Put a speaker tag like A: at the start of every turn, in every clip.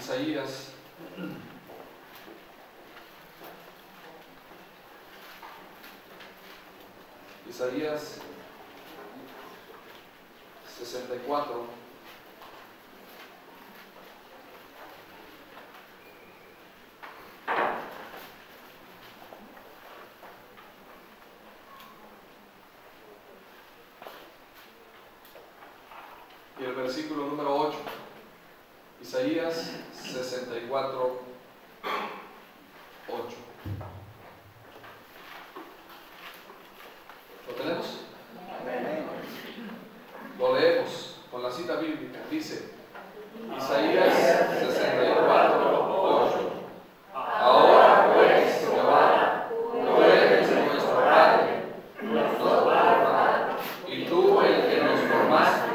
A: Isaías. Isaías 64. Y el versículo número 8. Isaías 64, 8. ¿Lo tenemos? Lo leemos con la cita bíblica. Dice Isaías 64, 8. Ahora pues, Jehová, tú eres nuestro Padre, y tú el que nos formaste.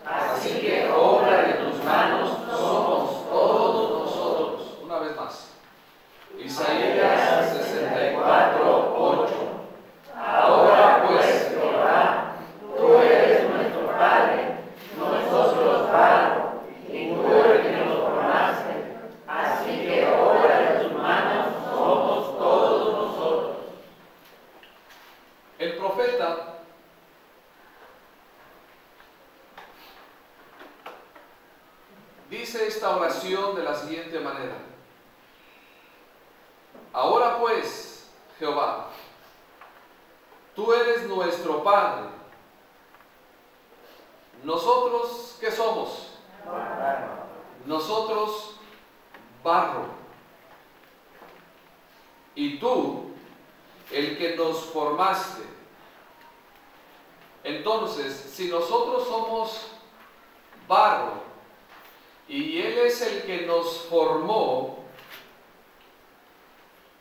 A: Así que obra de tus manos somos todos nosotros. Una vez más. Isaías 64, 8. Ahora pues, Jehová, tú eres nuestro Padre, nosotros barro, y tú el que nos formaste. Así que obra de tus manos somos todos nosotros. El profeta dice esta oración de la siguiente manera: ahora pues, Jehová, tú eres nuestro Padre. ¿Nosotros qué somos? Nosotros barro. Y tú, el que nos formaste. Entonces, si nosotros somos barro, y Él es el que nos formó,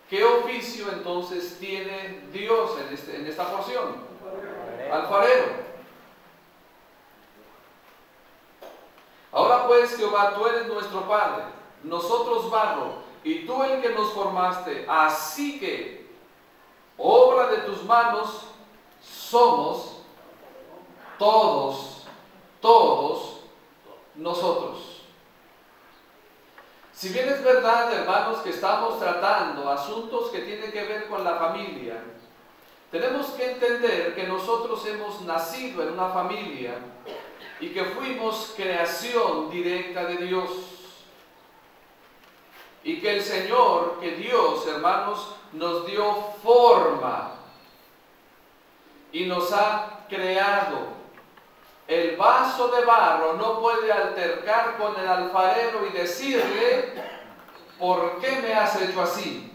A: ¿qué oficio entonces tiene Dios en esta porción? Alfarero. Ahora pues, Jehová, tú eres nuestro Padre, nosotros barro, y tú el que nos formaste. Así que, obra de tus manos somos todos nosotros. Si bien es verdad, hermanos, que estamos tratando asuntos que tienen que ver con la familia, tenemos que entender que nosotros hemos nacido en una familia y que fuimos creación directa de Dios. Y que el Señor, que Dios, hermanos, nos dio forma y nos ha creado. El vaso de barro no puede altercar con el alfarero y decirle: ¿por qué me has hecho así?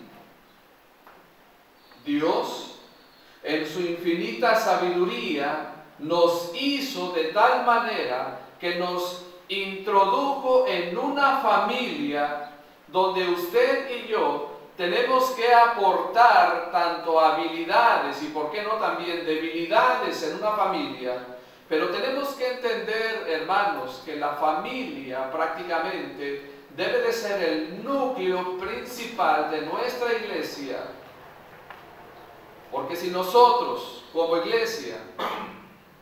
A: Dios, en su infinita sabiduría, nos hizo de tal manera que nos introdujo en una familia donde usted y yo tenemos que aportar tanto habilidades y, por qué no, también debilidades en una familia. Pero tenemos que entender, hermanos, que la familia prácticamente debe de ser el núcleo principal de nuestra iglesia. Porque si nosotros como iglesia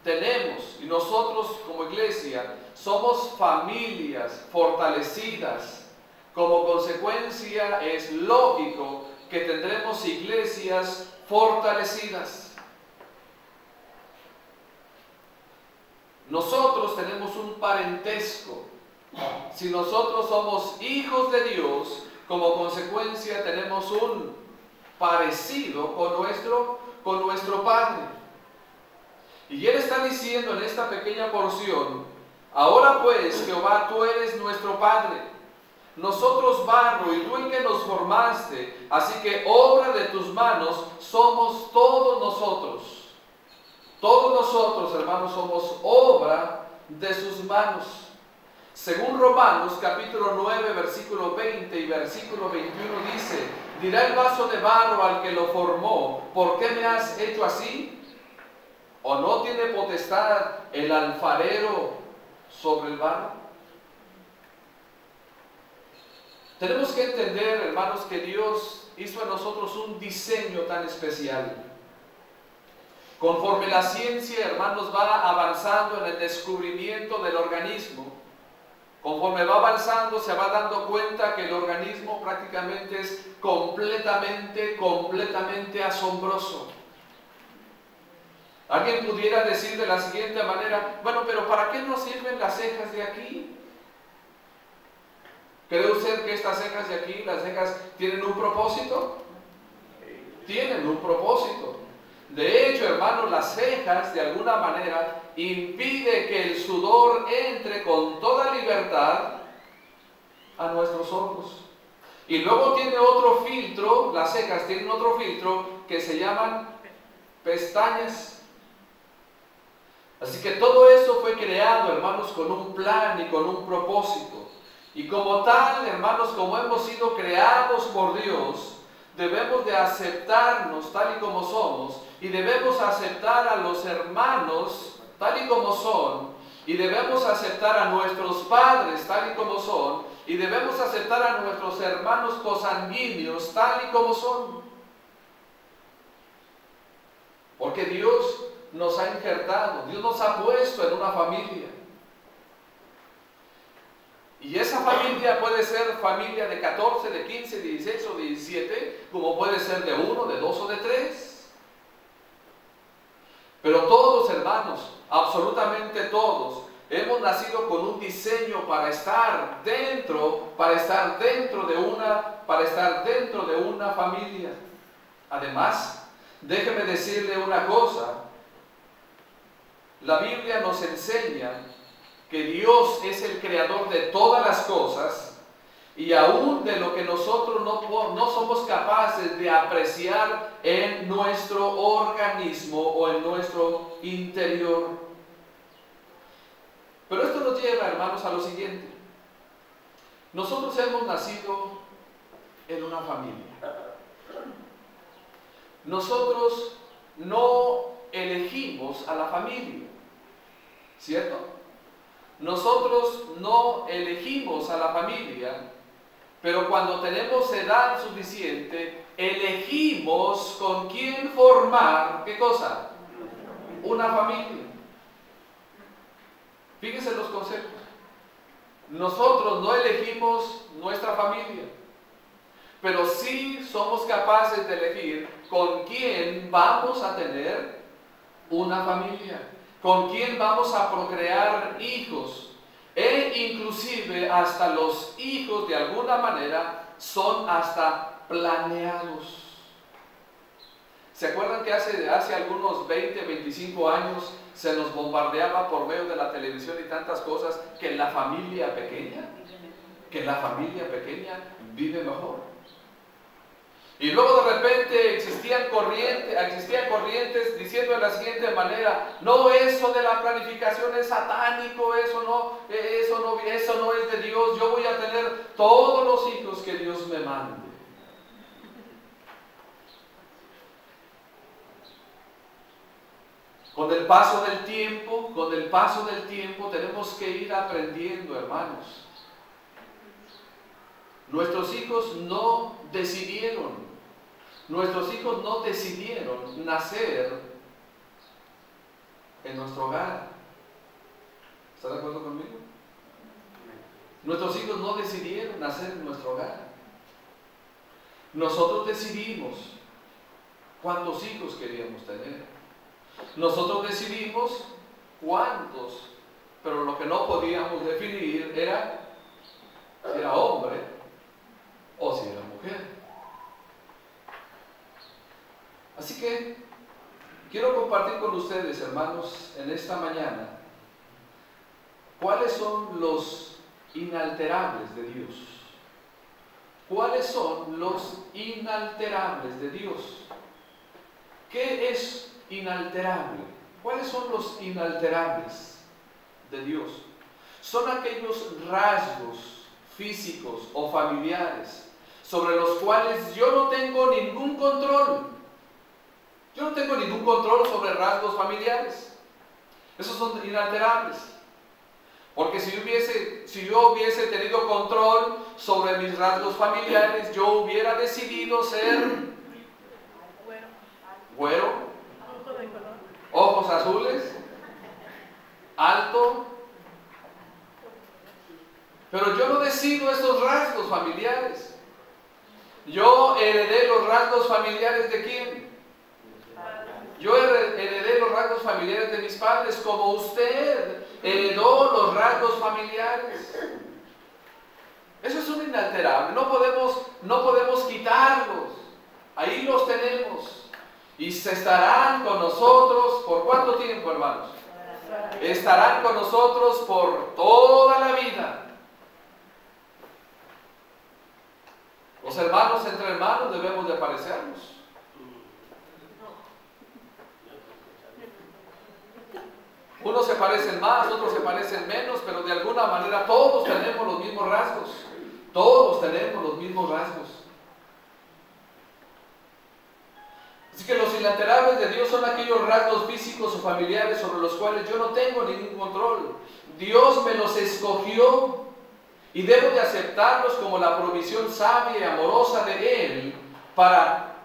A: tenemos, y nosotros como iglesia somos familias fortalecidas, como consecuencia es lógico que tendremos iglesias fortalecidas. Nosotros tenemos un parentesco. Si nosotros somos hijos de Dios, como consecuencia tenemos un parecido con nuestro Padre. Y Él está diciendo en esta pequeña porción: ahora pues, Jehová, tú eres nuestro Padre, nosotros barro, y tú el que nos formaste. Así que obra de tus manos somos todos nosotros. Todos nosotros, hermanos, somos obra de sus manos. Según Romanos capítulo 9, versículo 20 y versículo 21 dice: dirá el vaso de barro al que lo formó: ¿por qué me has hecho así? ¿O no tiene potestad el alfarero sobre el barro? Tenemos que entender, hermanos, que Dios hizo en nosotros un diseño tan especial. Conforme la ciencia, hermanos, va avanzando en el descubrimiento del organismo, Conforme va avanzando, se va dando cuenta que el organismo prácticamente es completamente asombroso. Alguien pudiera decir de la siguiente manera: bueno, pero ¿para qué nos sirven las cejas de aquí? ¿Cree usted que estas cejas de aquí, las cejas, tienen un propósito? Tienen un propósito. De hecho, hermanos, las cejas de alguna manera impide que el sudor entre con toda libertad a nuestros ojos. Y luego tiene otro filtro, las cejas tienen otro filtro que se llaman pestañas. Así que todo eso fue creado, hermanos, con un plan y con un propósito. Y como tal, hermanos, como hemos sido creados por Dios, debemos de aceptarnos tal y como somos, y debemos aceptar a los hermanos tal y como son, y debemos aceptar a nuestros padres tal y como son, y debemos aceptar a nuestros hermanos cosanguíneos tal y como son. Porque Dios nos ha injertado, Dios nos ha puesto en una familia. Y esa familia puede ser familia de 14, de 15, 16 o 17, como puede ser de 1, de 2 o de 3. Pero todos, hermanos, absolutamente todos, hemos nacido con un diseño para estar dentro de una familia. Además, déjeme decirle una cosa. La Biblia nos enseña que Dios es el creador de todas las cosas, y aún de lo que nosotros no somos capaces de apreciar en nuestro organismo o en nuestro interior. Pero esto nos lleva, hermanos, a lo siguiente. Nosotros hemos nacido en una familia. Nosotros no elegimos a la familia, ¿cierto? Nosotros no elegimos a la familia, pero cuando tenemos edad suficiente, elegimos con quién formar, ¿qué cosa? Una familia. Fíjense los conceptos. Nosotros no elegimos nuestra familia, pero sí somos capaces de elegir con quién vamos a tener una familia, con quién vamos a procrear hijos, e inclusive hasta los hijos de alguna manera son hasta planeados. ¿Se acuerdan que hace algunos 20, 25 años se nos bombardeaba por medio de la televisión y tantas cosas que la familia pequeña vive mejor? Y luego de repente existían corrientes diciendo de la siguiente manera: no, eso de la planificación es satánico, eso no es de Dios, yo voy a tener todos los hijos que Dios me mande. Con el paso del tiempo tenemos que ir aprendiendo, hermanos. Nuestros hijos no decidieron nacer en nuestro hogar. ¿Está de acuerdo conmigo? Nuestros hijos no decidieron nacer en nuestro hogar. Nosotros decidimos cuántos hijos queríamos tener. Nosotros decidimos cuántos, pero lo que no podíamos definir era si era hombre o si era mujer. Así que quiero compartir con ustedes, hermanos, en esta mañana, cuáles son los inalterables de Dios. ¿Cuáles son los inalterables de Dios? ¿Qué es inalterable? ¿Cuáles son los inalterables de Dios? Son aquellos rasgos físicos o familiares sobre los cuales yo no tengo ningún control. Yo no tengo ningún control sobre rasgos familiares. Esos son inalterables. Porque si yo hubiese tenido control sobre mis rasgos familiares, yo hubiera decidido ser güero, ojos azules, alto, Pero yo no decido esos rasgos familiares. Yo heredé los rasgos familiares ¿de quién? Yo heredé los rasgos familiares de mis padres, como usted heredó los rasgos familiares. Eso es un inalterable, no podemos quitarlos. Ahí los tenemos. Y se estarán con nosotros, ¿por cuánto tiempo, hermanos? Estarán con nosotros por toda la vida. Los hermanos entre hermanos debemos de parecernos. Unos se parecen más, otros se parecen menos, pero de alguna manera todos tenemos los mismos rasgos. Todos tenemos los mismos rasgos. Así que los inalterables de Dios son aquellos rasgos físicos o familiares sobre los cuales yo no tengo ningún control. Dios me los escogió y debo de aceptarlos como la provisión sabia y amorosa de Él para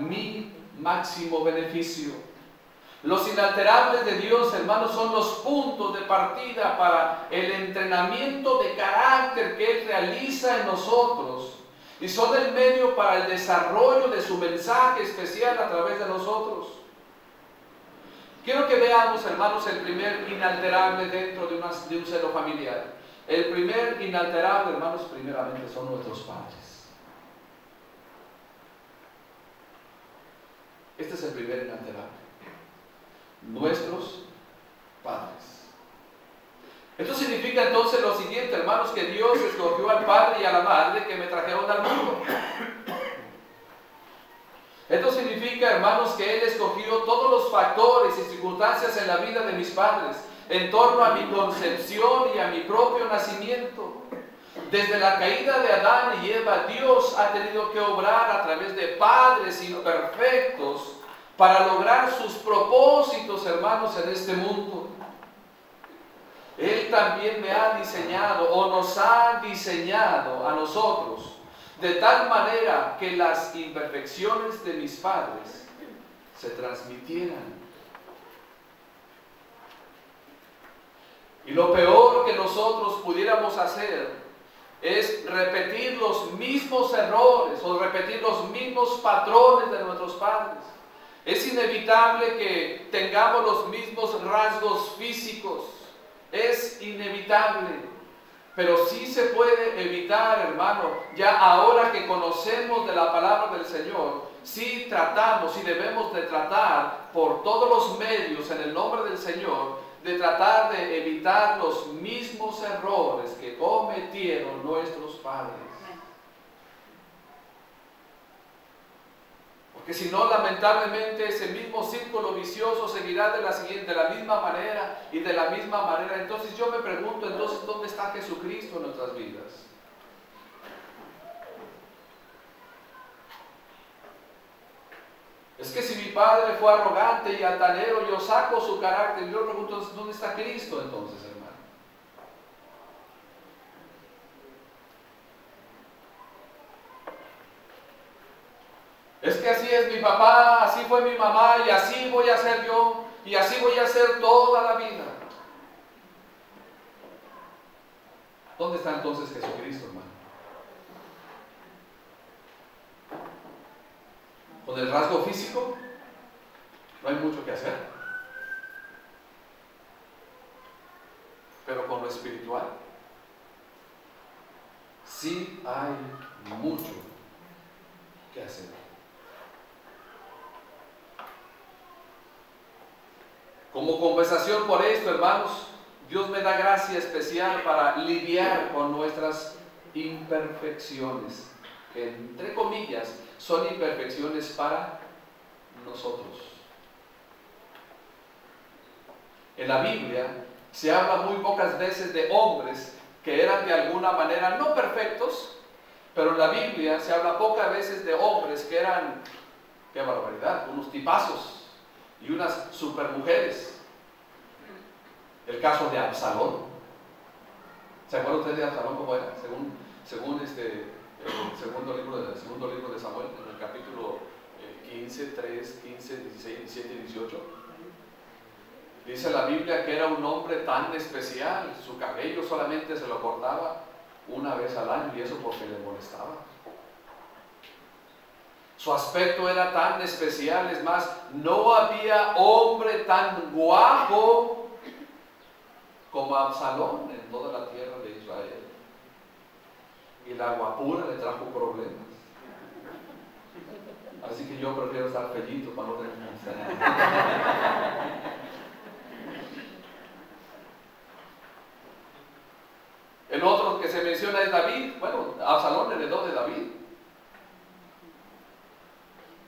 A: mi máximo beneficio. Los inalterables de Dios, hermanos, son los puntos de partida para el entrenamiento de carácter que Él realiza en nosotros. Y son el medio para el desarrollo de su mensaje especial a través de nosotros. Quiero que veamos, hermanos, el primer inalterable dentro de un seno familiar. El primer inalterable, hermanos, primeramente son nuestros padres. Este es el primer inalterable. Nuestros padres. Esto significa entonces lo siguiente, hermanos, que Dios escogió al padre y a la madre que me trajeron al mundo. Esto significa, hermanos, que Él escogió todos los factores y circunstancias en la vida de mis padres en torno a mi concepción y a mi propio nacimiento. Desde la caída de Adán y Eva, Dios ha tenido que obrar a través de padres imperfectos para lograr sus propósitos, hermanos, en este mundo. Él también me ha diseñado o nos ha diseñado a nosotros de tal manera que las imperfecciones de mis padres se transmitieran. Y lo peor que nosotros pudiéramos hacer es repetir los mismos errores o repetir los mismos patrones de nuestros padres. Es inevitable que tengamos los mismos rasgos físicos. Es inevitable. Pero sí se puede evitar, hermano. Ya ahora que conocemos de la palabra del Señor, sí tratamos y debemos de tratar por todos los medios en el nombre del Señor, de tratar de evitar los mismos errores que cometieron nuestros padres. Porque si no, lamentablemente ese mismo círculo vicioso seguirá de la misma manera y de la misma manera. Entonces yo me pregunto, entonces, ¿dónde está Jesucristo en nuestras vidas? Es que si mi padre fue arrogante y altanero, yo saco su carácter. Yo pregunto, ¿dónde está Cristo entonces, hermano? Es que así es mi papá, así fue mi mamá, y así voy a ser yo, y así voy a ser toda la vida. ¿Dónde está entonces Jesucristo, hermano? Con el rasgo físico no hay mucho que hacer, pero con lo espiritual sí hay mucho que hacer. Como compensación por esto, hermanos, Dios me da gracia especial para lidiar con nuestras imperfecciones, que entre comillas son imperfecciones para nosotros. En la Biblia se habla muy pocas veces de hombres que eran de alguna manera no perfectos, pero en la Biblia se habla pocas veces de hombres que eran, qué barbaridad, unos tipazos y unas supermujeres. El caso de Absalón. ¿Se acuerdan ustedes de Absalón cómo era? Según el segundo libro de Samuel, en el capítulo 15, 3, 15, 16, 17 y 18. Dice la Biblia que era un hombre tan especial, su cabello solamente se lo cortaba una vez al año y eso porque le molestaba. Su aspecto era tan especial, es más, no había hombre tan guapo como Absalón en toda la tierra de Israel. Y la guapura le trajo problemas. Así que yo prefiero estar fellito para no tener que pensar. El otro que se menciona es David. Bueno, Absalón heredó de David.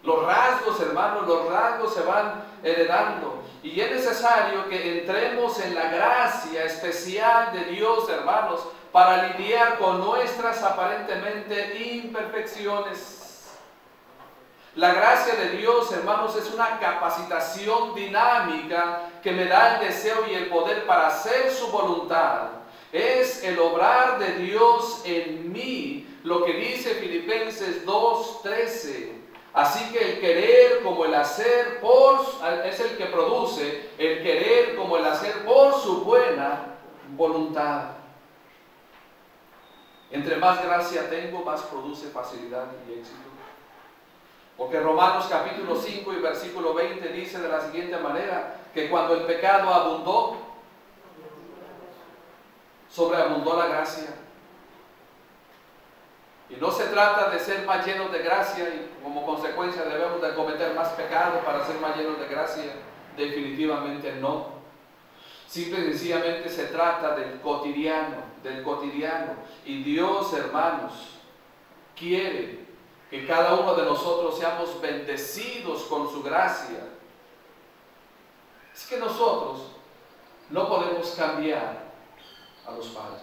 A: Los rasgos, hermanos, los rasgos se van heredando. Y es necesario que entremos en la gracia especial de Dios, hermanos, para lidiar con nuestras aparentemente imperfecciones. La gracia de Dios, hermanos, es una capacitación dinámica que me da el deseo y el poder para hacer su voluntad. Es el obrar de Dios en mí, lo que dice Filipenses 2:13. Así que el querer como el hacer es el que produce el querer como el hacer por su buena voluntad. Entre más gracia tengo, más produce facilidad y éxito. Porque Romanos capítulo 5 y versículo 20 dice de la siguiente manera, que cuando el pecado abundó, sobreabundó la gracia. Y no se trata de ser más llenos de gracia y como consecuencia debemos de cometer más pecado para ser más llenos de gracia. Definitivamente no. Simple y sencillamente se trata del cotidiano, Y Dios, hermanos, quiere que cada uno de nosotros seamos bendecidos con su gracia. Es que nosotros no podemos cambiar a los padres.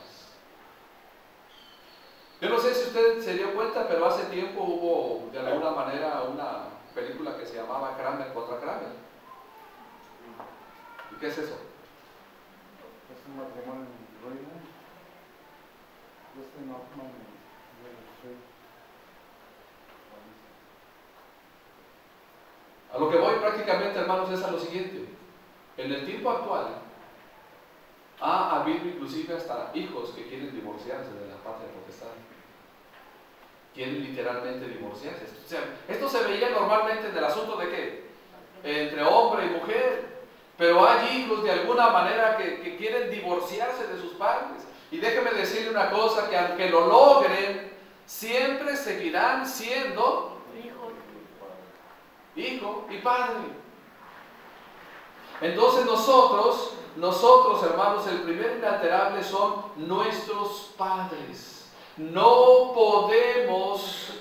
A: Yo no sé si usted se dio cuenta, pero hace tiempo hubo de alguna manera una película que se llamaba Kramer contra Kramer. ¿Y qué es eso?
B: Es un matrimonio en ruina. Dustin Hoffman y Meryl Streep.
A: A lo que voy prácticamente, hermanos, es a lo siguiente. En el tiempo actual ha habido inclusive hasta hijos que quieren divorciarse de la patria protestante. Quieren literalmente divorciarse. O sea, esto se veía normalmente en el asunto de ¿qué? Entre hombre y mujer. Pero hay hijos de alguna manera que quieren divorciarse de sus padres. Y déjeme decirle una cosa, que aunque lo logren, siempre seguirán siendo hijo y padre. Entonces nosotros, hermanos, el primer inalterable son nuestros padres. No podemos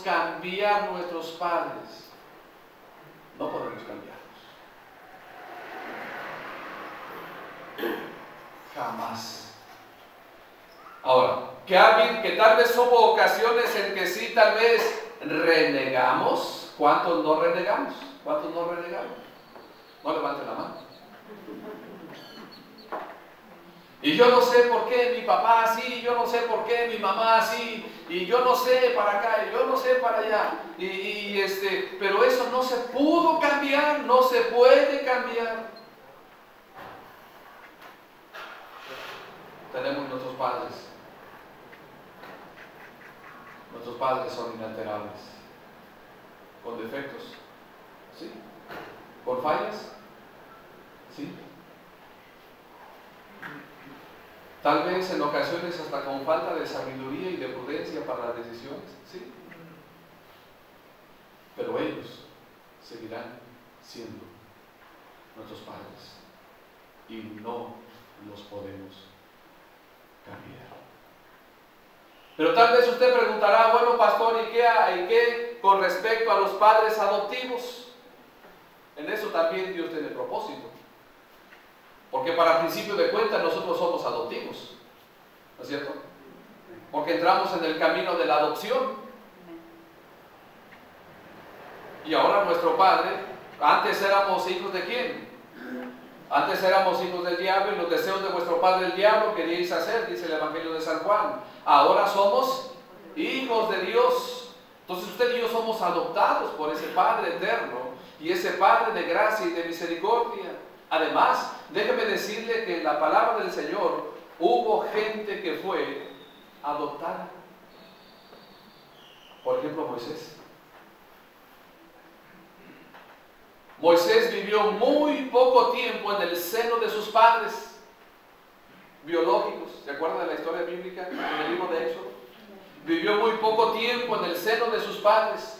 A: cambiar nuestros padres. No podemos cambiarlos. Jamás. Ahora, que tal vez hubo ocasiones en que sí, tal vez renegamos. ¿Cuántos no renegamos? ¿Cuántos no renegamos? No levanten la mano. Y yo no sé por qué mi papá así, yo no sé por qué mi mamá así, y yo no sé para acá, y yo no sé para allá, pero eso no se pudo cambiar, no se puede cambiar. Tenemos nuestros padres. Nuestros padres son inalterables, con defectos, ¿sí? Con fallas, ¿sí? Tal vez en ocasiones hasta con falta de sabiduría y de prudencia para las decisiones, ¿sí? Pero ellos seguirán siendo nuestros padres y no los podemos cambiar. Pero tal vez usted preguntará, bueno, pastor, ¿y qué con respecto a los padres adoptivos? En eso también Dios tiene propósito. Porque para principio de cuentas nosotros somos adoptivos, ¿no es cierto? Porque entramos en el camino de la adopción. Y ahora nuestro Padre, antes éramos hijos de ¿quién? Antes éramos hijos del diablo y los deseos de vuestro padre el diablo queríais hacer, dice el Evangelio de San Juan. Ahora somos hijos de Dios. Entonces usted y yo somos adoptados por ese Padre eterno. y ese Padre de gracia y de misericordia. Además, déjeme decirle que en la palabra del Señor hubo gente que fue adoptada. Por ejemplo, Moisés. Moisés vivió muy poco tiempo en el seno de sus padres biológicos. ¿Se acuerdan de la historia bíblica en el libro de Éxodo? Vivió muy poco tiempo en el seno de sus padres.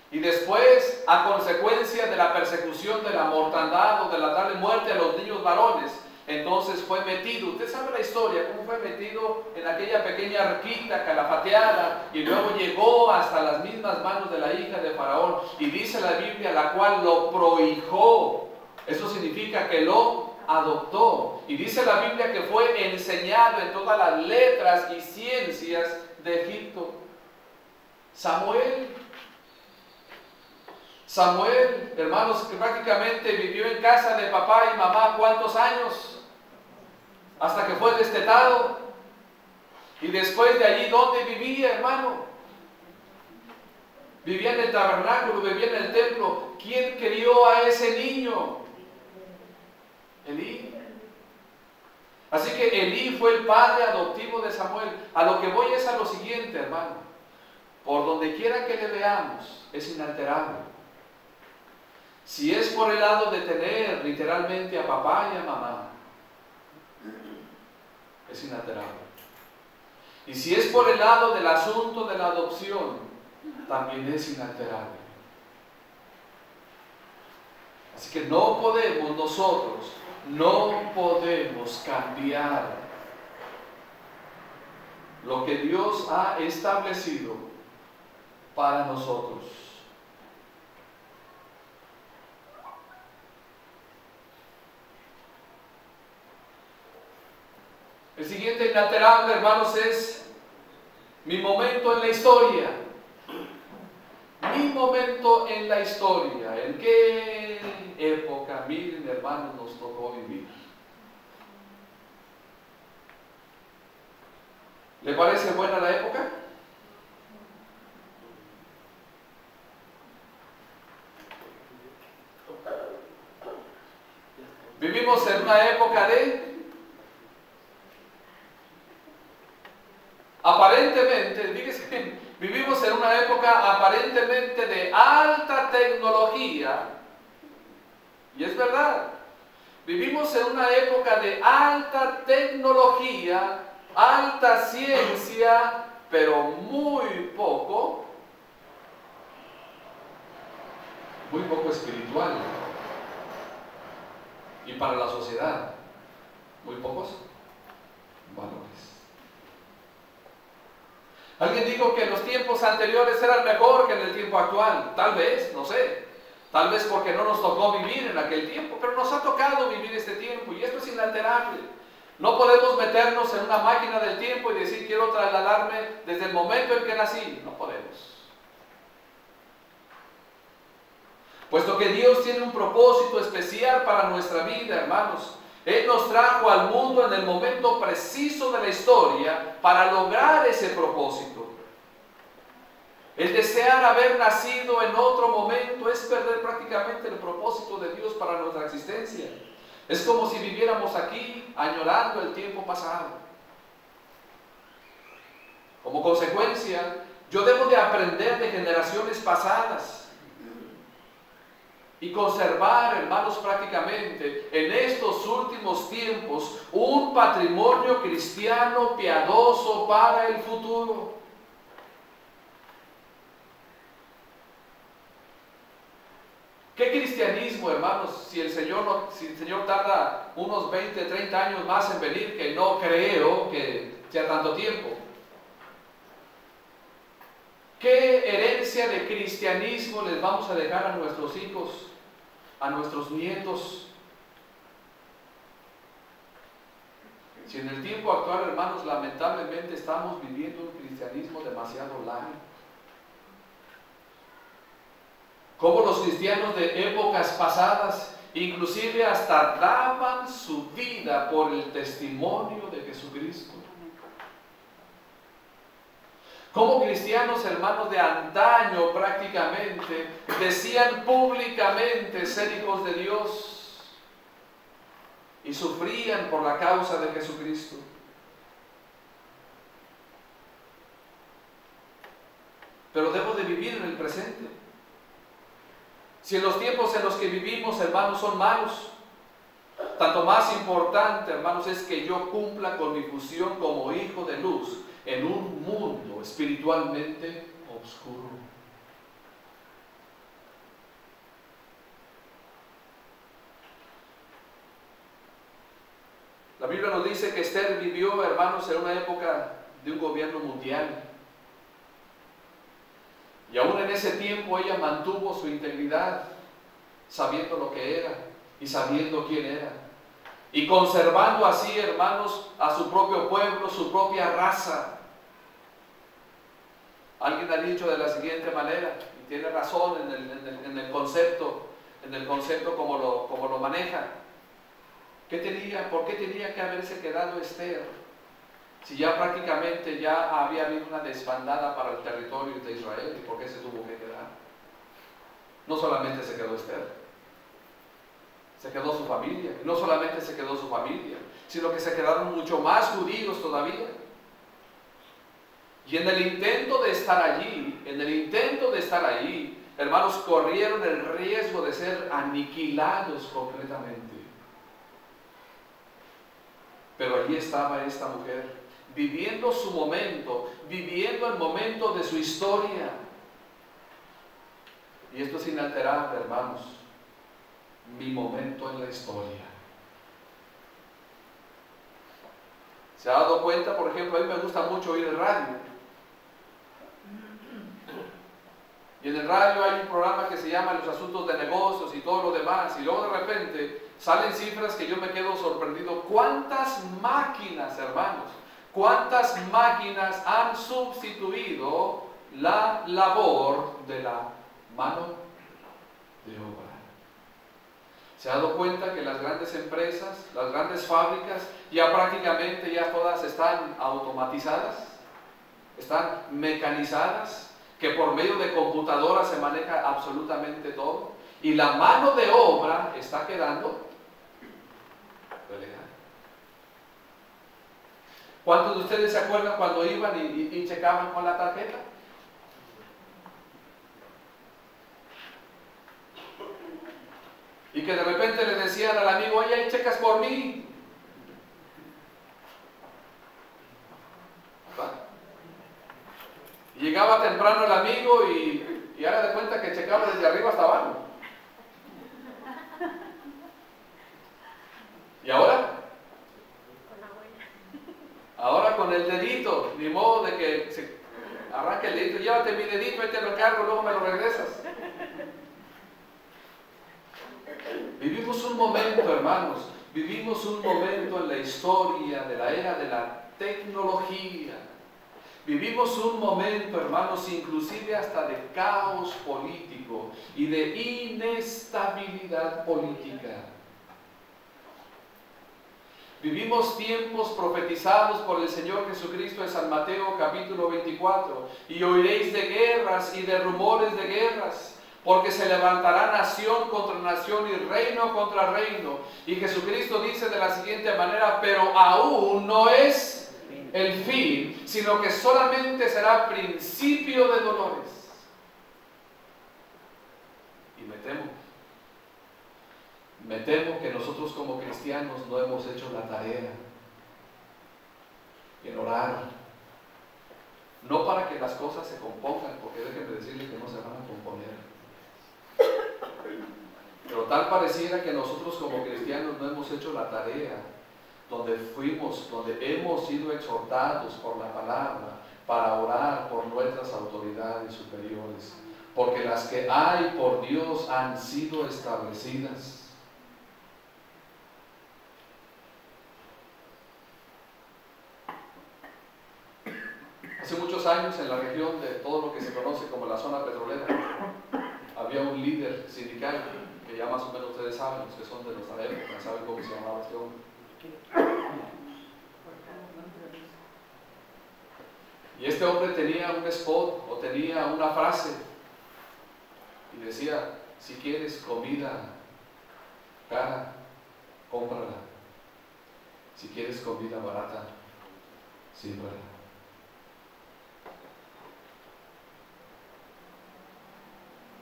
A: Y después, a consecuencia de la persecución de la mortandad o de la darle muerte a los niños varones, entonces fue metido, usted sabe la historia, cómo fue metido en aquella pequeña arquita calafateada y luego llegó hasta las mismas manos de la hija de Faraón, y dice la Biblia, la cual lo prohijó. Eso significa que lo adoptó. Y dice la Biblia que fue enseñado en todas las letras y ciencias de Egipto. Samuel, hermanos, que prácticamente vivió en casa de papá y mamá, ¿cuántos años? Hasta que fue destetado. Y después de allí, ¿dónde vivía, hermano? Vivía en el tabernáculo, vivía en el templo. ¿Quién crió a ese niño? Elí. Así que Elí fue el padre adoptivo de Samuel. A lo que voy es a lo siguiente, hermano. Por donde quiera que le veamos, es inalterable. Si es por el lado de tener literalmente a papá y a mamá, es inalterable. Y si es por el lado del asunto de la adopción, también es inalterable. Así que nosotros no podemos cambiar lo que Dios ha establecido para nosotros. El siguiente inalterable, hermanos, es mi momento en la historia. Mi momento en la historia. ¿En qué época, miren, hermanos, nos tocó vivir? ¿Le parece buena la época? Vivimos en una época aparentemente, fíjense, vivimos en una época aparentemente de alta tecnología, y es verdad, vivimos en una época de alta tecnología, alta ciencia, pero muy poco espiritual, y para la sociedad, muy pocos valores. Alguien dijo que los tiempos anteriores eran mejor que en el tiempo actual. Tal vez, no sé. Tal vez porque no nos tocó vivir en aquel tiempo, pero nos ha tocado vivir este tiempo y esto es inalterable. No podemos meternos en una máquina del tiempo y decir quiero trasladarme desde el momento en que nací. No podemos. Puesto que Dios tiene un propósito especial para nuestra vida, hermanos. Él nos trajo al mundo en el momento preciso de la historia para lograr ese propósito. El desear haber nacido en otro momento es perder prácticamente el propósito de Dios para nuestra existencia. Es como si viviéramos aquí añorando el tiempo pasado. Como consecuencia, yo debo de aprender de generaciones pasadas y conservar, hermanos, prácticamente en estos últimos tiempos un patrimonio cristiano piadoso para el futuro. ¿Qué cristianismo, hermanos, si el Señor tarda unos 20, 30 años más en venir, que no creo que sea tanto tiempo? ¿Qué herencia de cristianismo les vamos a dejar a nuestros hijos, a nuestros nietos? Si en el tiempo actual, hermanos, lamentablemente estamos viviendo un cristianismo demasiado light. Como los cristianos de épocas pasadas, inclusive hasta daban su vida por el testimonio de Jesucristo. Como cristianos, hermanos de antaño prácticamente, decían públicamente ser hijos de Dios y sufrían por la causa de Jesucristo. Pero debo de vivir en el presente. Si en los tiempos en los que vivimos, hermanos, son malos, tanto más importante, hermanos, es que yo cumpla con mi función como hijo de luz en un mundo espiritualmente oscuro. La Biblia nos dice que Esther vivió, hermanos, en una época de un gobierno mundial. Y aún en ese tiempo ella mantuvo su integridad, sabiendo lo que era y sabiendo quién era. Y conservando así, hermanos, a su propio pueblo, su propia raza. Alguien ha dicho de la siguiente manera, y tiene razón en el concepto como lo maneja. ¿Por qué tenía que haberse quedado Esther? Si ya prácticamente ya había habido una desbandada para el territorio de Israel, ¿y por qué se tuvo que quedar? No solamente se quedó Esther, se quedó su familia. Y no solamente se quedó su familia, sino que se quedaron mucho más judíos todavía. Y en el intento de estar allí, hermanos, corrieron el riesgo de ser aniquilados completamente. Pero allí estaba esta mujer, viviendo su momento, viviendo el momento de su historia. Y esto es inalterable, hermanos, mi momento en la historia. ¿Se ha dado cuenta? Por ejemplo, a mí me gusta mucho oír el radio. Y en el radio hay un programa que se llama Los Asuntos de Negocios y todo lo demás. Y luego de repente salen cifras que yo me quedo sorprendido. ¿Cuántas máquinas, hermanos? ¿Cuántas máquinas han sustituido la labor de la mano de obra? ¿Se ha dado cuenta que las grandes empresas, las grandes fábricas, ya prácticamente ya todas están automatizadas? Están mecanizadas, que por medio de computadoras se maneja absolutamente todo, y la mano de obra está quedando relegada. ¿Cuántos de ustedes se acuerdan cuando iban y checaban con la tarjeta? Y que de repente le decían al amigo, oye, ahí checas por mí. Y llegaba temprano el amigo y haga de cuenta que checaba desde arriba hasta abajo. ¿Y ahora? Ahora con el dedito, ni modo de que se arranque el dedito, llévate mi dedito, ahí te lo cargo, luego me lo regresas. Vivimos un momento, hermanos, vivimos un momento en la historia de la era de la tecnología. Vivimos un momento, hermanos, inclusive hasta de caos político y de inestabilidad política. Vivimos tiempos profetizados por el Señor Jesucristo en San Mateo capítulo 24. Y oiréis de guerras y de rumores de guerras, porque se levantará nación contra nación y reino contra reino. Y Jesucristo dice de la siguiente manera, pero aún no es el fin, sino que solamente será principio de dolores. Y me temo que nosotros como cristianos no hemos hecho la tarea en orar, no para que las cosas se compongan, porque déjenme decirles que no se van a componer, pero tal pareciera que nosotros como cristianos no hemos hecho la tarea donde hemos sido exhortados por la palabra para orar por nuestras autoridades superiores, porque las que hay por Dios han sido establecidas. Hace muchos años, en la región de todo lo que se conoce como la zona petrolera, había un líder sindical que ya más o menos ustedes saben, los que son de nuestra época, saben cómo se llamaba este hombre. Y este hombre tenía un spot o tenía una frase y decía, si quieres comida cara, cómprala. Si quieres comida barata, símbrala.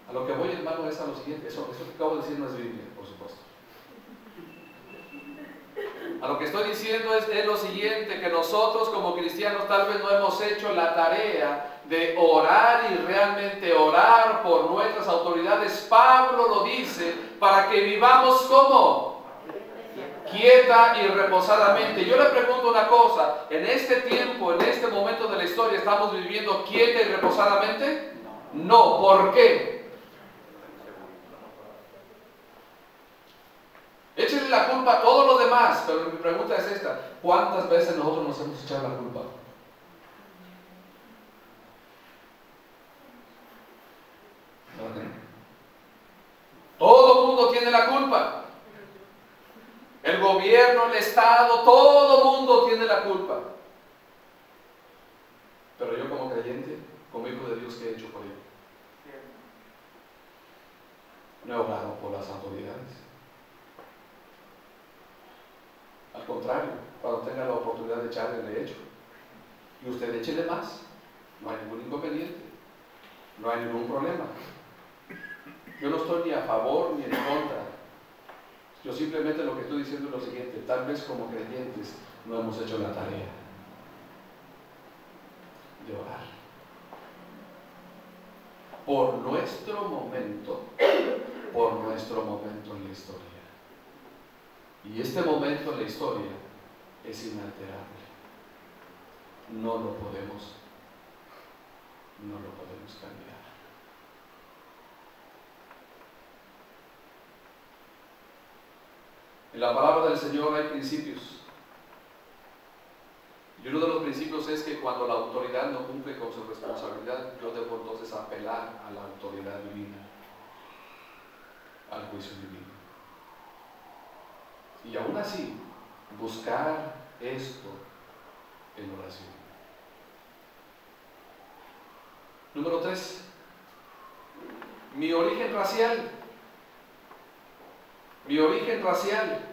A: A lo que voy, hermano, es a lo siguiente. Eso que acabo de decir no es Biblia, por supuesto. A lo que estoy diciendo es lo siguiente, que nosotros como cristianos tal vez no hemos hecho la tarea de orar y realmente orar por nuestras autoridades. Pablo lo dice, para que vivamos como quieta y reposadamente. Yo le pregunto una cosa, ¿en este tiempo, en este momento de la historia, estamos viviendo quieta y reposadamente? No, ¿por qué? Échenle la culpa a todos los demás, pero mi pregunta es esta: ¿cuántas veces nosotros nos hemos echado la culpa? Todo el mundo tiene la culpa. El gobierno, el Estado, todo el mundo tiene la culpa. Pero yo como creyente, como hijo de Dios, ¿qué he hecho por ello? No he orado por las autoridades. Al contrario, cuando tenga la oportunidad de echarle, le echo. Y usted échele más. No hay ningún inconveniente. No hay ningún problema. Yo no estoy ni a favor ni en contra. Yo simplemente lo que estoy diciendo es lo siguiente: tal vez como creyentes no hemos hecho la tarea de orar por nuestro momento en la historia. Y este momento en la historia es inalterable. No lo podemos cambiar. En la palabra del Señor hay principios. Y uno de los principios es que cuando la autoridad no cumple con su responsabilidad, yo debo entonces apelar a la autoridad divina, al juicio divino. Y aún así, buscar esto en oración. Número 3. Mi origen racial. Mi origen racial.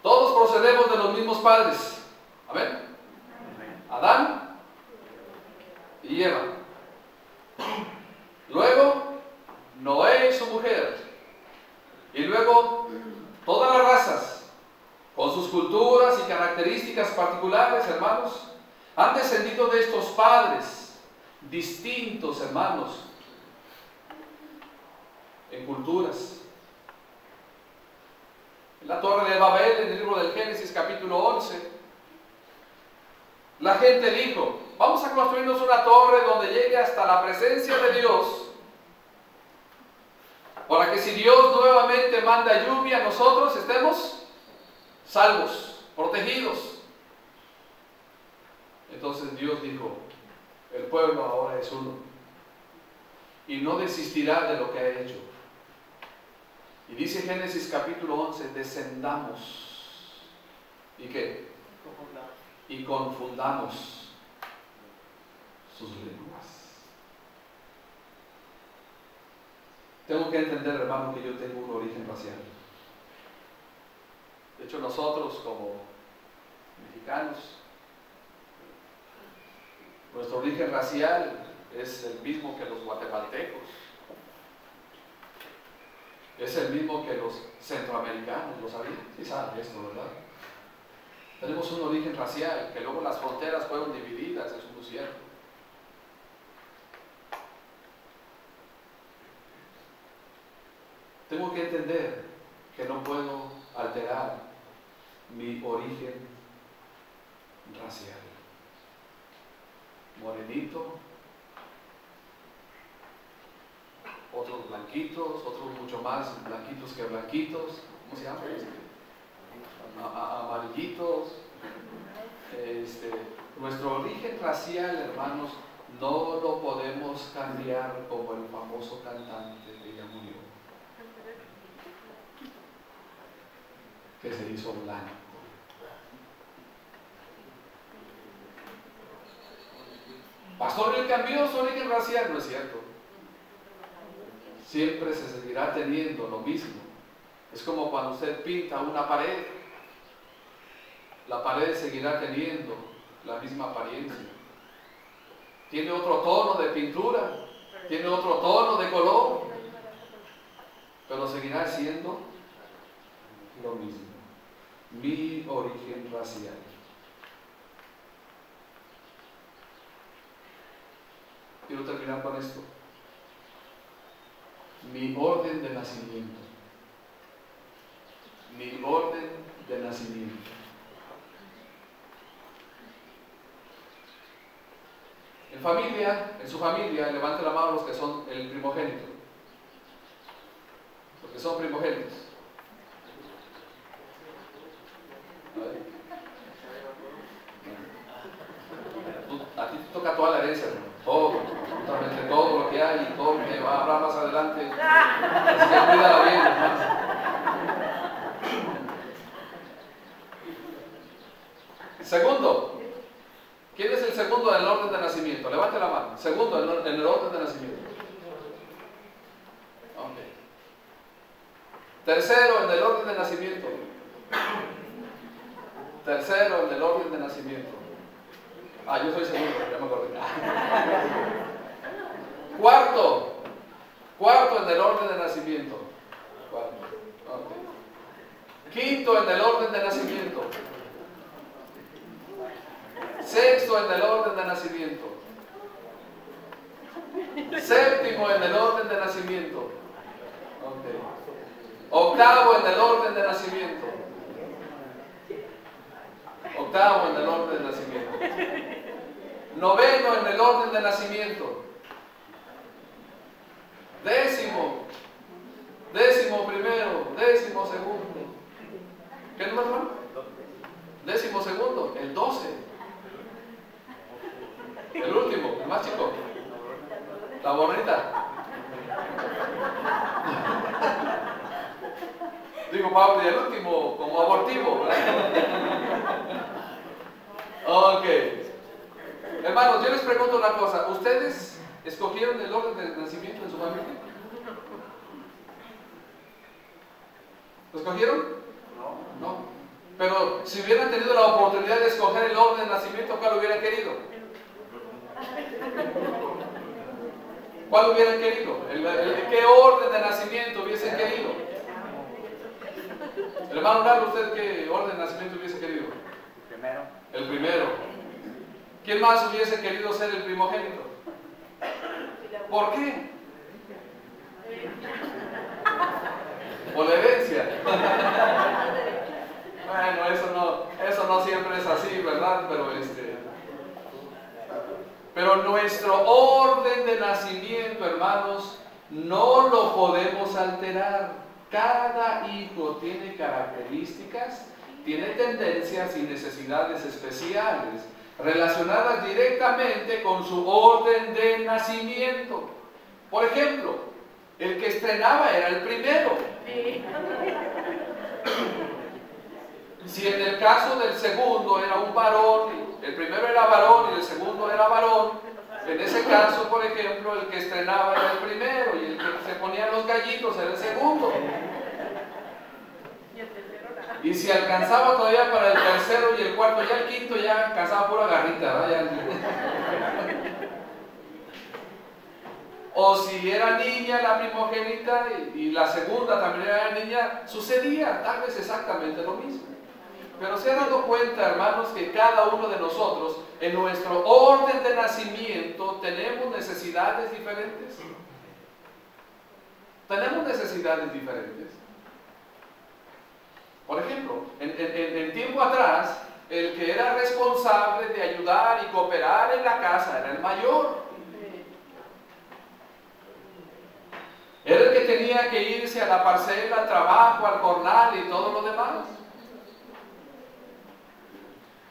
A: Todos procedemos de los mismos padres. Amén. Adán y Eva. Luego, Noé y su mujer. Y luego, todas las razas, con sus culturas y características particulares, hermanos, han descendido de estos padres distintos, hermanos, en culturas. En la Torre de Babel, en el libro del Génesis, capítulo 11, la gente dijo: vamos a construirnos una torre donde llegue hasta la presencia de Dios, para que si Dios nuevamente manda lluvia, nosotros estemos salvos, protegidos. Entonces Dios dijo: el pueblo ahora es uno y no desistirá de lo que ha hecho. Y dice Génesis capítulo 11, descendamos. ¿Y qué? Y confundamos sus lenguas. Tengo que entender, hermano, que yo tengo un origen racial. De hecho, nosotros como mexicanos, nuestro origen racial es el mismo que los guatemaltecos. Es el mismo que los centroamericanos, ¿lo sabían? Sí saben esto, ¿verdad? Tenemos un origen racial, que luego las fronteras fueron divididas, eso es muy cierto. Tengo que entender que no puedo alterar mi origen racial. Morenito, otros blanquitos, otros mucho más blanquitos que blanquitos. ¿Cómo se llama? Amarillitos. Nuestro origen racial, hermanos, no lo podemos cambiar como el famoso cantante que ya murió, que se hizo blanco. Pastor, ¿el cambió su origen racial? No es cierto. Siempre se seguirá teniendo lo mismo. Es como cuando usted pinta una pared. La pared seguirá teniendo la misma apariencia. Tiene otro tono de pintura, tiene otro tono de color, pero seguirá siendo lo mismo. Mi origen racial. Quiero terminar con esto. Mi orden de nacimiento. Mi orden de nacimiento. En su familia, levante la mano los que son el primogénito. Los que son primogénitos. A ti te toca toda la herencia, hermano. Todo, absolutamente todo lo que hay y todo lo que va a hablar más adelante. Así que cuídala bien, hermano. Segundo. ¿Quién es el segundo en el orden de nacimiento? Levante la mano. Segundo en el orden de nacimiento. Okay. Tercero en el orden de nacimiento. Tercero en el orden de nacimiento. Yo soy segundo, ya me acordé. Cuarto en el orden de nacimiento. Cuarto. Okay. Quinto en el orden de nacimiento. Sexto en el orden de nacimiento. Séptimo en el orden de nacimiento. Okay. Octavo en el orden de nacimiento. Octavo en el orden de nacimiento. Noveno en el orden de nacimiento. Décimo primero, décimo segundo. ¿Qué número, hermano? Décimo segundo, el 12. El último, el más chico. La bonita. Digo, Pablo, y el último, como abortivo, ¿verdad? Ok. Hermanos, yo les pregunto una cosa. ¿Ustedes escogieron el orden de nacimiento de su familia? ¿Lo escogieron? No. Pero si hubieran tenido la oportunidad de escoger el orden de nacimiento, ¿cuál hubieran querido? ¿Cuál hubieran querido? ¿Qué orden de nacimiento hubiesen querido? El hermano Lalo, ¿usted qué orden de nacimiento hubiese querido?
B: El primero.
A: El primero. ¿Quién más hubiese querido ser el primogénito? ¿Por qué? Por la herencia. Bueno, eso no siempre es así, ¿verdad? Pero nuestro orden de nacimiento, hermanos, no lo podemos alterar. Cada hijo tiene características, tiene tendencias y necesidades especiales relacionadas directamente con su orden de nacimiento. Por ejemplo, el que estrenaba era el primero. Si en el caso del segundo era un varón, el primero era varón y el segundo era varón, en ese caso, por ejemplo, el que estrenaba era el primero y el que se ponía los gallitos era el segundo. Y si alcanzaba todavía para el tercero y el cuarto, ya el quinto ya alcanzaba pura garrita, ¿verdad? O si era niña la primogénita y la segunda también era niña, sucedía tal vez exactamente lo mismo. Pero se han dado cuenta, hermanos, que cada uno de nosotros, en nuestro orden de nacimiento, tenemos necesidades diferentes. Tenemos necesidades diferentes. Por ejemplo, en tiempo atrás, el que era responsable de ayudar y cooperar en la casa era el mayor. Era el que tenía que irse a la parcela, al trabajo, al jornal y todo lo demás.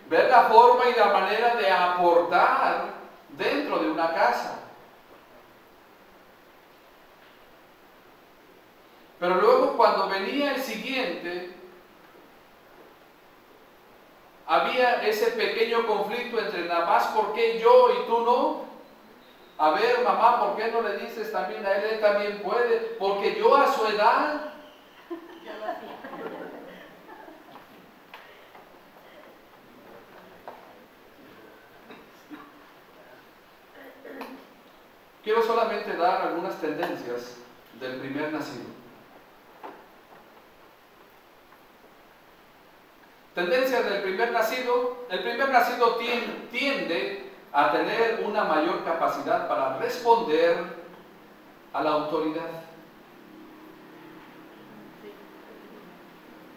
A: Ver la forma y la manera de aportar dentro de una casa. Pero luego cuando venía el siguiente, había ese pequeño conflicto entre nada más por qué yo y tú no, A ver, mamá, ¿por qué no le dices también a él? Él también puede, porque yo a su edad. Quiero solamente dar algunas tendencias del primer nacido. Tendencias del primer nacido. El primer nacido tiende a tener una mayor capacidad para responder a la autoridad.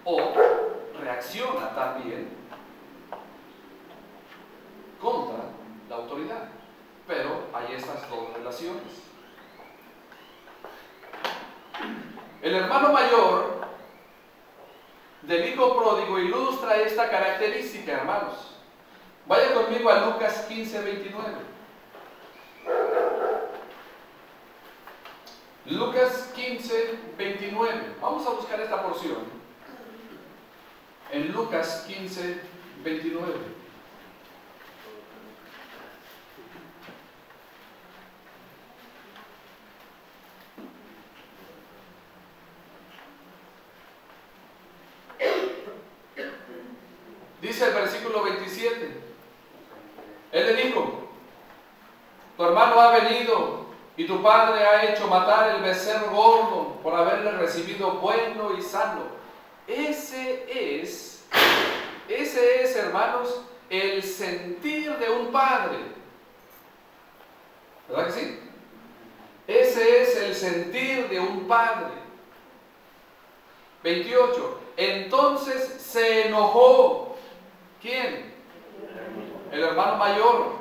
A: O reacciona también contra la autoridad. Pero hay estas dos relaciones. El hermano mayor del hijo pródigo ilustra esta característica, hermanos. Vaya conmigo a Lucas 15:29. Lucas 15:29. Vamos a buscar esta porción. En Lucas 15:29. Dice el versículo 27. Él le dijo: tu hermano ha venido y tu padre ha hecho matar el becerro gordo por haberle recibido bueno y sano. Ese es, hermanos, el sentir de un padre. ¿Verdad que sí? Ese es el sentir de un padre. 28. Entonces se enojó. ¿Quién? El hermano mayor.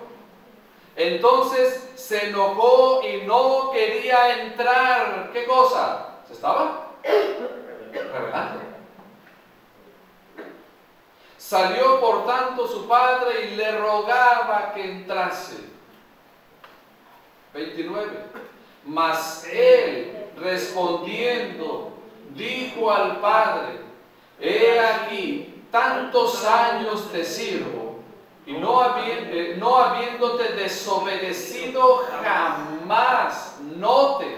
A: Entonces se enojó y no quería entrar. ¿Qué cosa? ¿Se estaba rebelando? Salió por tanto su padre y le rogaba que entrase. 29. Mas él, respondiendo, dijo al padre: he aquí, tantos años te sirvo, y no habiéndote desobedecido jamás. Note,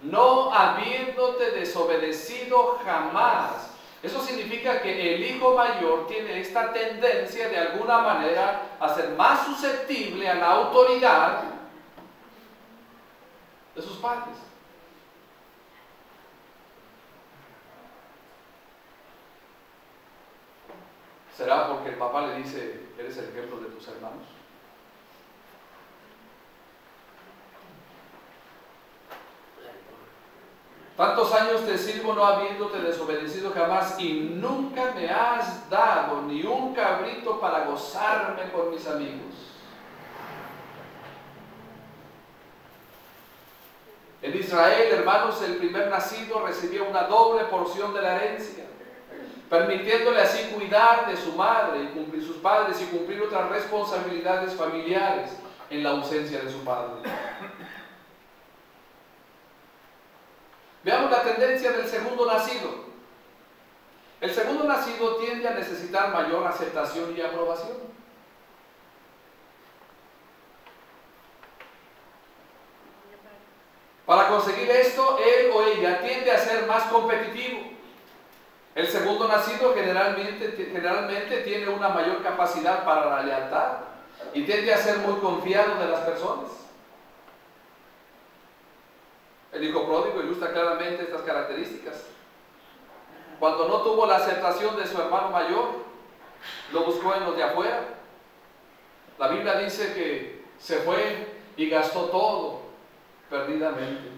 A: no habiéndote desobedecido jamás. Eso significa que el hijo mayor tiene esta tendencia de alguna manera a ser más susceptible a la autoridad de sus padres. ¿Será porque el papá le dice: eres el ejemplo de tus hermanos? Tantos años te sirvo no habiéndote desobedecido jamás, y nunca me has dado ni un cabrito para gozarme con mis amigos. En Israel, hermanos, el primer nacido recibía una doble porción de la herencia, permitiéndole así cuidar de su madre y cumplir sus padres y cumplir otras responsabilidades familiares en la ausencia de su padre. Veamos la tendencia del segundo nacido. El segundo nacido tiende a necesitar mayor aceptación y aprobación. Para conseguir esto, él o ella tiende a ser más competitivo. El segundo nacido generalmente tiene una mayor capacidad para la lealtad y tiende a ser muy confiado de las personas. El hijo pródigo ilustra claramente estas características. Cuando no tuvo la aceptación de su hermano mayor, lo buscó en los de afuera. La Biblia dice que se fue y gastó todo perdidamente.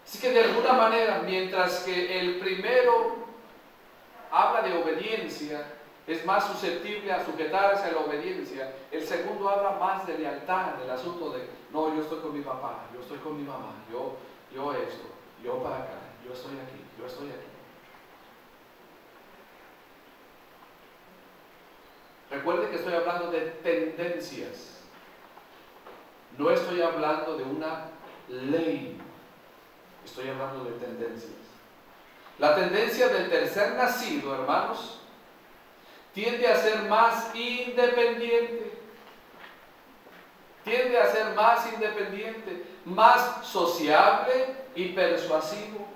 A: Así que de alguna manera, mientras que el primero habla de obediencia, es más susceptible a sujetarse a la obediencia, el segundo habla más de lealtad, del asunto de: no, yo estoy con mi papá, yo estoy con mi mamá, yo esto, yo para acá, yo estoy aquí, yo estoy aquí. Recuerde que estoy hablando de tendencias, no estoy hablando de una ley, estoy hablando de tendencias. La tendencia del tercer nacido, hermanos, tiende a ser más independiente. tiende a ser más independiente, más sociable y persuasivo.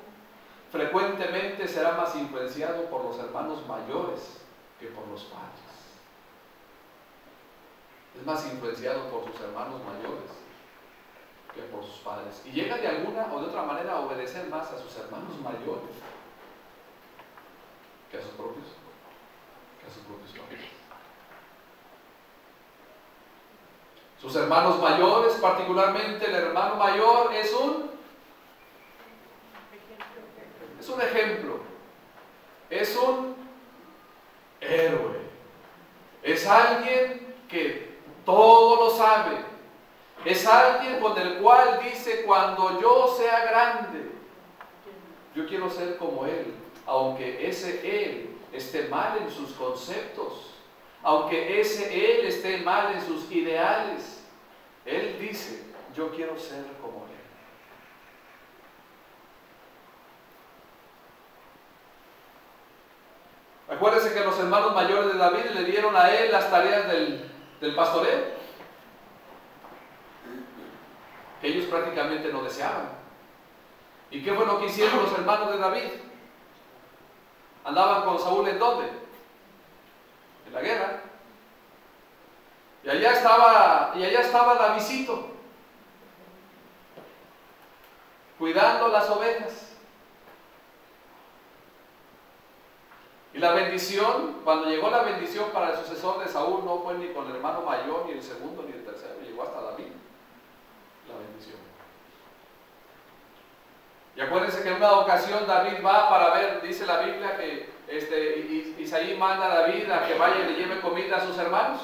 A: Frecuentemente será más influenciado por los hermanos mayores que por los padres. Es más influenciado por sus hermanos mayores que por sus padres. Y llega de alguna o de otra manera a obedecer más a sus hermanos mayores que a sus propios padres. Sus hermanos mayores, particularmente el hermano mayor, es un ejemplo, es un héroe, es alguien que todo lo sabe, es alguien con el cual dice: cuando yo sea grande, yo quiero ser como él, aunque ese él esté mal en sus conceptos, aunque ese él esté mal en sus ideales, él dice: yo quiero ser como él. Acuérdense que los hermanos mayores de David le dieron a él las tareas del pastoreo, que ellos prácticamente no deseaban. ¿Y qué fue lo que hicieron los hermanos de David? Andaban con Saúl, ¿en dónde? En la guerra. Y allá estaba Davidcito, cuidando las ovejas. Y la bendición, cuando llegó la bendición para el sucesor de Saúl, no fue ni con el hermano mayor, ni el segundo, ni el tercero, llegó hasta David, la bendición. Y acuérdense que en una ocasión David va para ver, dice la Biblia, que Isaí manda a David a que vaya y le lleve comida a sus hermanos.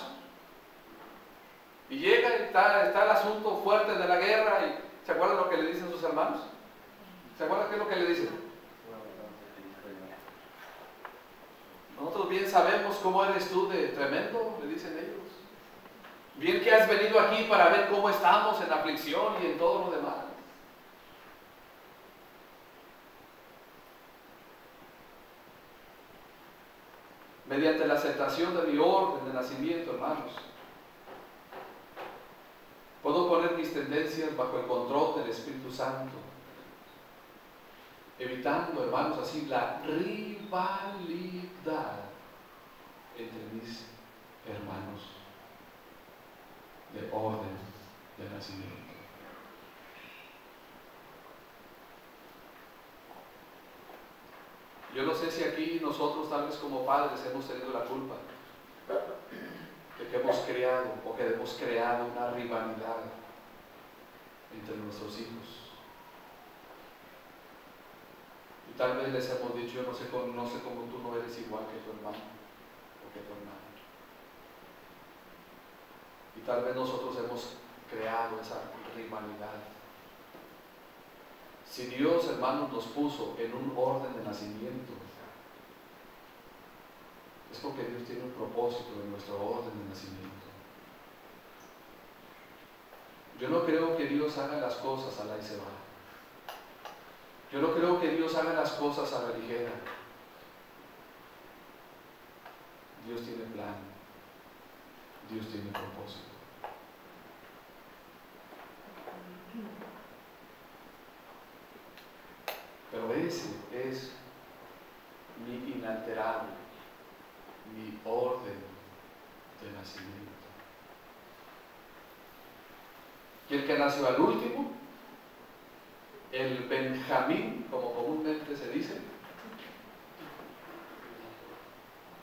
A: Y llega y está el asunto fuerte de la guerra, y ¿se acuerdan lo que le dicen sus hermanos? ¿Se acuerdan qué es lo que le dicen? Nosotros bien sabemos cómo eres tú de tremendo, le dicen ellos. Bien que has venido aquí para ver cómo estamos en aflicción y en todo lo demás. Mediante la aceptación de mi orden de nacimiento, hermanos, puedo poner mis tendencias bajo el control del Espíritu Santo, evitando, hermanos, así la rivalidad entre mis hermanos de orden de nacimiento. Yo no sé si aquí nosotros, tal vez como padres, hemos tenido la culpa de que hemos creado o que hemos creado una rivalidad entre nuestros hijos. Y tal vez les hemos dicho: yo no sé cómo tú no eres igual que tu hermano o que tu hermana. Y tal vez nosotros hemos creado esa rivalidad. Si Dios, hermanos, nos puso en un orden de nacimiento, es porque Dios tiene un propósito en nuestro orden de nacimiento. Yo no creo que Dios haga las cosas a la y se va. Yo no creo que Dios haga las cosas a la ligera. Dios tiene plan. Dios tiene propósito. Pero ese es mi inalterable, mi orden de nacimiento. Y el que nació al último, el Benjamín, como comúnmente se dice.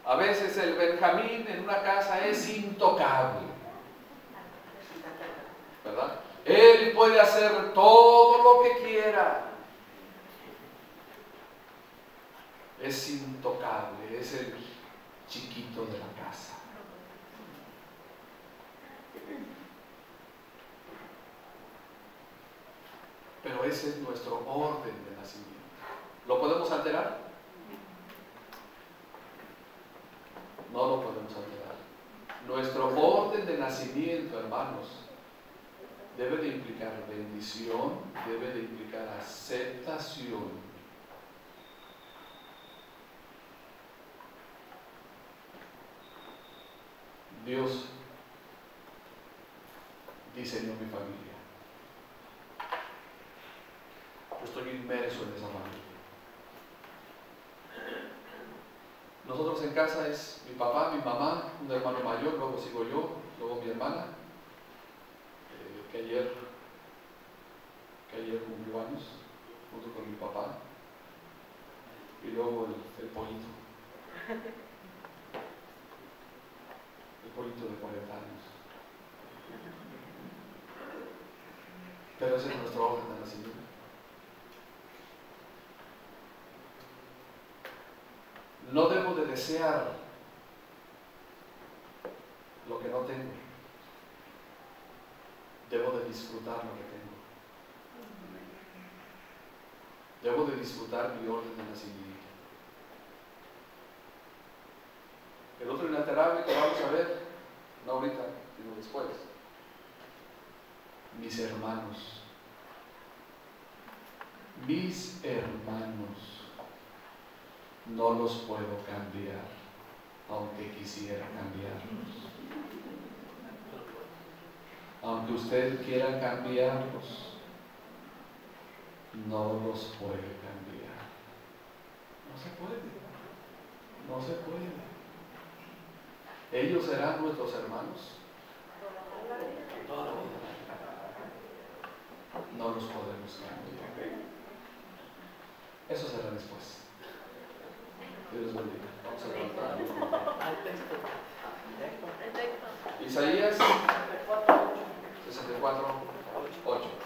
A: A veces el Benjamín en una casa es intocable, ¿verdad? Él puede hacer todo lo que quiera. Es intocable, es el chiquito de la casa. Pero ese es nuestro orden de nacimiento. ¿Lo podemos alterar? No lo podemos alterar. Nuestro orden de nacimiento, hermanos, debe de implicar bendición, debe de implicar aceptación. Dios diseñó mi familia. Yo estoy inmerso en esa familia. Nosotros en casa es mi papá, mi mamá, un hermano mayor, luego sigo yo, luego mi hermana, que ayer cumplió años, junto con mi papá, y luego el pollito de 40 años. Pero ese es nuestro orden de nacimiento. No debo de desear lo que no tengo. Debo de disfrutar lo que tengo. Debo de disfrutar mi orden de nacimiento. El otro inalterable que vamos a ver, no ahorita, sino después, mis hermanos. Mis hermanos. No los puedo cambiar, aunque quisiera cambiarlos. Aunque usted quiera cambiarlos, no los puede cambiar. No se puede. No se puede. Ellos serán nuestros hermanos. No los podemos cambiar. Eso será después. Dios les bendiga. Vamos a levantar. Isaías 64:8.